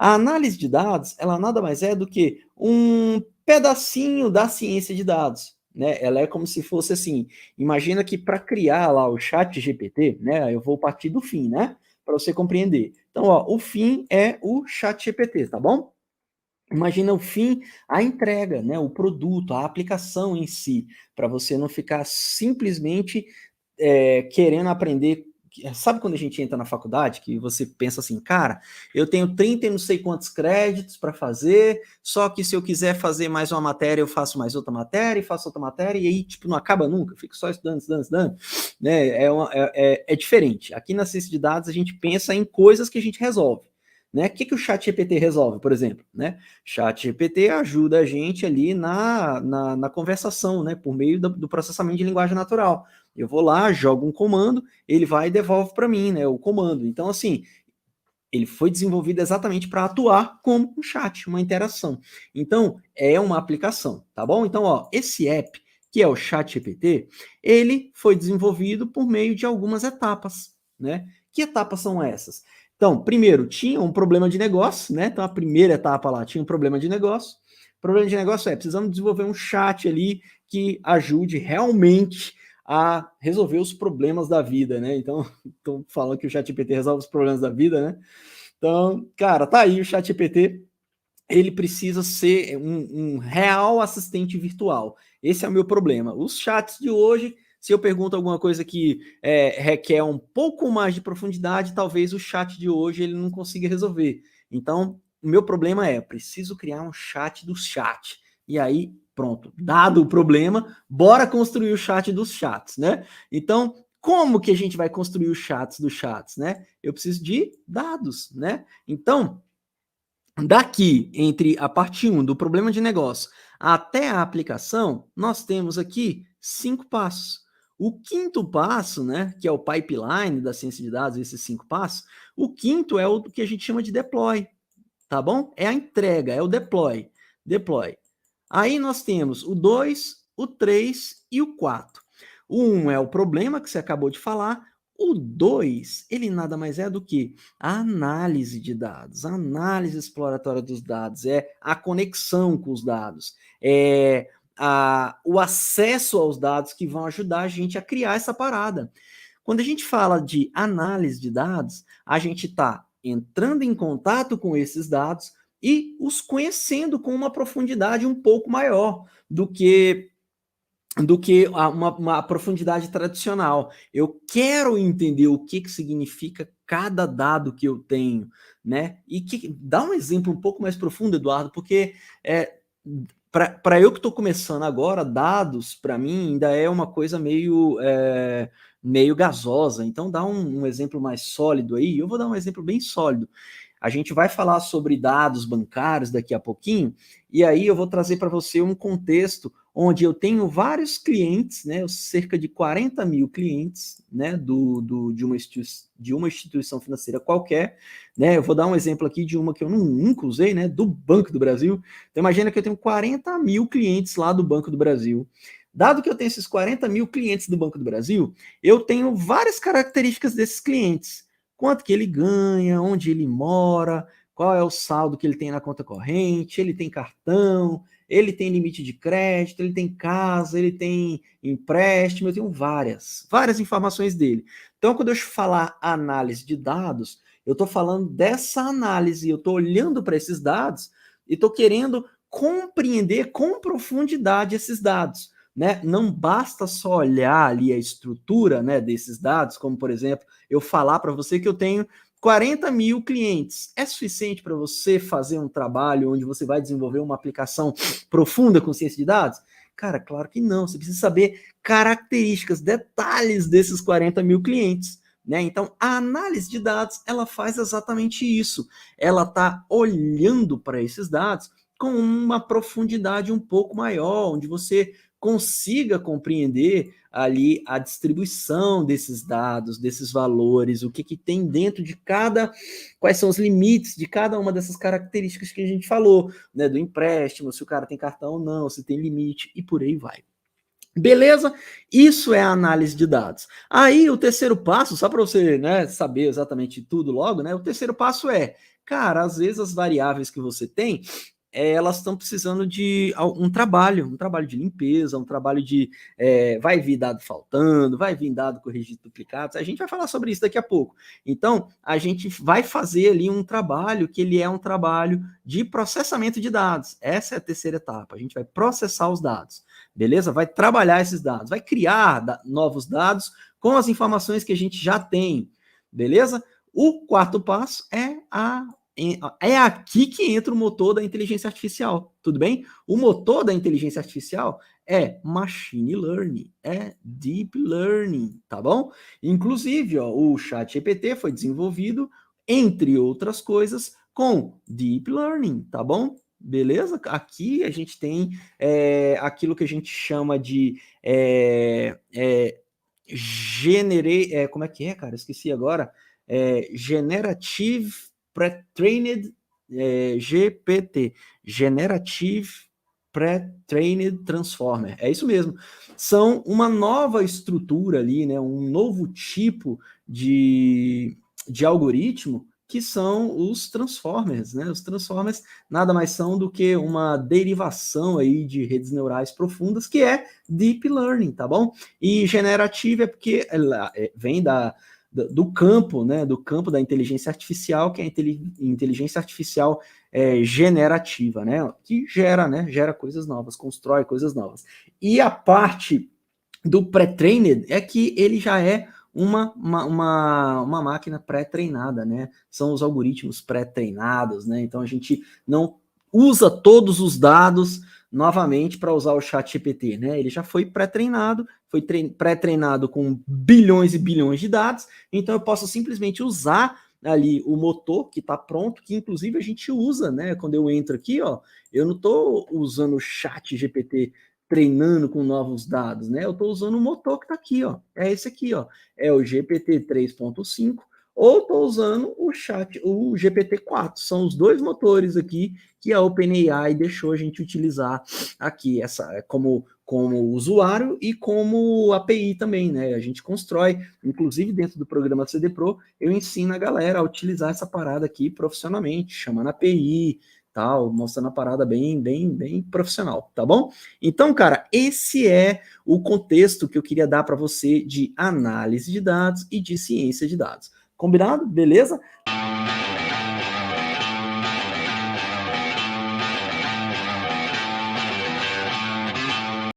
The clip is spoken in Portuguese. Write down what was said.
A análise de dados, ela nada mais é do que um pedacinho da ciência de dados, né? Ela é como se fosse assim, imagina que para criar lá o chat GPT, né, eu vou partir do fim, né, para você compreender. Então, ó, o fim é o chat GPT, tá bom? Imagina o fim, a entrega, né, o produto, a aplicação em si, para você não ficar simplesmente querendo aprender. Sabe quando a gente entra na faculdade, que você pensa assim, cara, eu tenho 30 e não sei quantos créditos para fazer, só que se eu quiser fazer mais uma matéria, eu faço mais outra matéria, e faço outra matéria, e aí, tipo, não acaba nunca, eu fico só estudando, estudando, estudando, né? É diferente. Aqui na ciência de dados, a gente pensa em coisas que a gente resolve. Né? O que o chat GPT resolve, por exemplo? Né? Chat GPT ajuda a gente ali na conversação, né? Por meio do processamento de linguagem natural. Eu vou lá, jogo um comando, ele vai e devolve para mim, né, o comando. Então, assim, ele foi desenvolvido exatamente para atuar como um chat, uma interação. Então, é uma aplicação, tá bom? Então, ó, esse app, que é o ChatGPT, ele foi desenvolvido por meio de algumas etapas, né? Que etapas são essas? Então, primeiro, tinha um problema de negócio, né? Então, a primeira etapa lá tinha um problema de negócio. O problema de negócio é, precisamos desenvolver um chat ali que ajude realmente a resolver os problemas da vida, né? Então, estão falando que o ChatGPT resolve os problemas da vida, né? Então, cara, tá aí o ChatGPT, ele precisa ser um real assistente virtual. Esse é o meu problema. Os chats de hoje, se eu pergunto alguma coisa que requer um pouco mais de profundidade, talvez o chat de hoje ele não consiga resolver. Então, o meu problema é, preciso criar um chat do chat. E aí, pronto, dado o problema, bora construir o chat dos chats, né? Então, como que a gente vai construir os chats dos chats, né? Eu preciso de dados, né? Então, daqui, entre a parte 1 do problema de negócio até a aplicação, nós temos aqui 5 passos. O quinto passo, né, que é o pipeline da ciência de dados, esses 5 passos, o quinto é o que a gente chama de deploy, tá bom? É a entrega, é o deploy. Deploy. Aí nós temos o 2, o 3 e o 4. O 1 é o problema que você acabou de falar. O 2, ele nada mais é do que a análise de dados, a análise exploratória dos dados, é a conexão com os dados, é o acesso aos dados que vão ajudar a gente a criar essa parada. Quando a gente fala de análise de dados, a gente está entrando em contato com esses dados e os conhecendo com uma profundidade um pouco maior do que uma profundidade tradicional. Eu quero entender o que significa cada dado que eu tenho, né? E dá um exemplo um pouco mais profundo, Eduardo, porque para eu que estou começando agora, dados, para mim, ainda é uma coisa meio gasosa. Então, dá um exemplo mais sólido aí. Eu vou dar um exemplo bem sólido. A gente vai falar sobre dados bancários daqui a pouquinho, e aí eu vou trazer para você um contexto onde eu tenho vários clientes, né, cerca de 40 mil clientes, né, de uma instituição financeira qualquer, né, eu vou dar um exemplo aqui de uma que eu nunca usei, né, do Banco do Brasil. Então imagina que eu tenho 40 mil clientes lá do Banco do Brasil. Dado que eu tenho esses 40 mil clientes do Banco do Brasil, eu tenho várias características desses clientes. Quanto que ele ganha, onde ele mora, qual é o saldo que ele tem na conta corrente, ele tem cartão, ele tem limite de crédito, ele tem casa, ele tem empréstimo, eu tenho várias informações dele. Então, quando eu falar análise de dados, eu estou falando dessa análise, eu estou olhando para esses dados e estou querendo compreender com profundidade esses dados. Né? Não basta só olhar ali a estrutura, né, desses dados, como, por exemplo, eu falar para você que eu tenho 40 mil clientes. É suficiente para você fazer um trabalho onde você vai desenvolver uma aplicação profunda com ciência de dados? Cara, claro que não. Você precisa saber características, detalhes desses 40 mil clientes. Né? Então, a análise de dados, ela faz exatamente isso. Ela está olhando para esses dados com uma profundidade um pouco maior, onde você consiga compreender ali a distribuição desses dados, desses valores, o que tem dentro de quais são os limites de cada uma dessas características que a gente falou, né, do empréstimo, se o cara tem cartão ou não, se tem limite, e por aí vai. Beleza? Isso é a análise de dados. Aí o terceiro passo, só para você, né, saber exatamente tudo logo, né? O terceiro passo é, cara, às vezes as variáveis que você tem, elas estão precisando de um trabalho de limpeza, um trabalho de vai vir dado faltando, vai vir dado corrigido duplicados. A gente vai falar sobre isso daqui a pouco. Então, a gente vai fazer ali um trabalho que ele é um trabalho de processamento de dados. Essa é a terceira etapa. A gente vai processar os dados. Beleza? Vai trabalhar esses dados, vai criar novos dados com as informações que a gente já tem, beleza? O quarto passo é aqui que entra o motor da inteligência artificial, tudo bem? O motor da inteligência artificial é machine learning, é deep learning, tá bom? Inclusive, ó, o ChatGPT foi desenvolvido, entre outras coisas, com deep learning, tá bom? Beleza? Aqui a gente tem aquilo que a gente chama de como é que é, cara? Esqueci agora. Generative Pre-Trained GPT. Generative Pre-Trained Transformer. É isso mesmo. São uma nova estrutura ali, né? Um novo tipo de algoritmo que são os transformers, né? Os transformers nada mais são do que uma derivação aí de redes neurais profundas, que é deep learning, tá bom? E generativa é porque ela vem do campo, né? Do campo da inteligência artificial, que é a inteligência artificial generativa, né? Que gera, né? Gera coisas novas, constrói coisas novas. E a parte do pré-trained é que ele já é uma máquina pré-treinada, né? São os algoritmos pré-treinados, né? Então a gente não usa todos os dados novamente para usar o chat GPT, né? Ele já foi pré-treinado, foi pré-treinado com bilhões e bilhões de dados, então eu posso simplesmente usar ali o motor que está pronto, que inclusive a gente usa, né? Quando eu entro aqui, ó, eu não estou usando o chat GPT treinando com novos dados, né? Eu estou usando o motor que está aqui, ó. É esse aqui, ó. É o GPT 3.5 ou estou usando o GPT-4. São os dois motores aqui que a OpenAI deixou a gente utilizar aqui, como usuário e como API também, né? A gente constrói, inclusive dentro do programa CD Pro, eu ensino a galera a utilizar essa parada aqui profissionalmente, chamando API, tal, mostrando a parada bem profissional, tá bom? Então, cara, esse é o contexto que eu queria dar para você de análise de dados e de ciência de dados. Combinado? Beleza?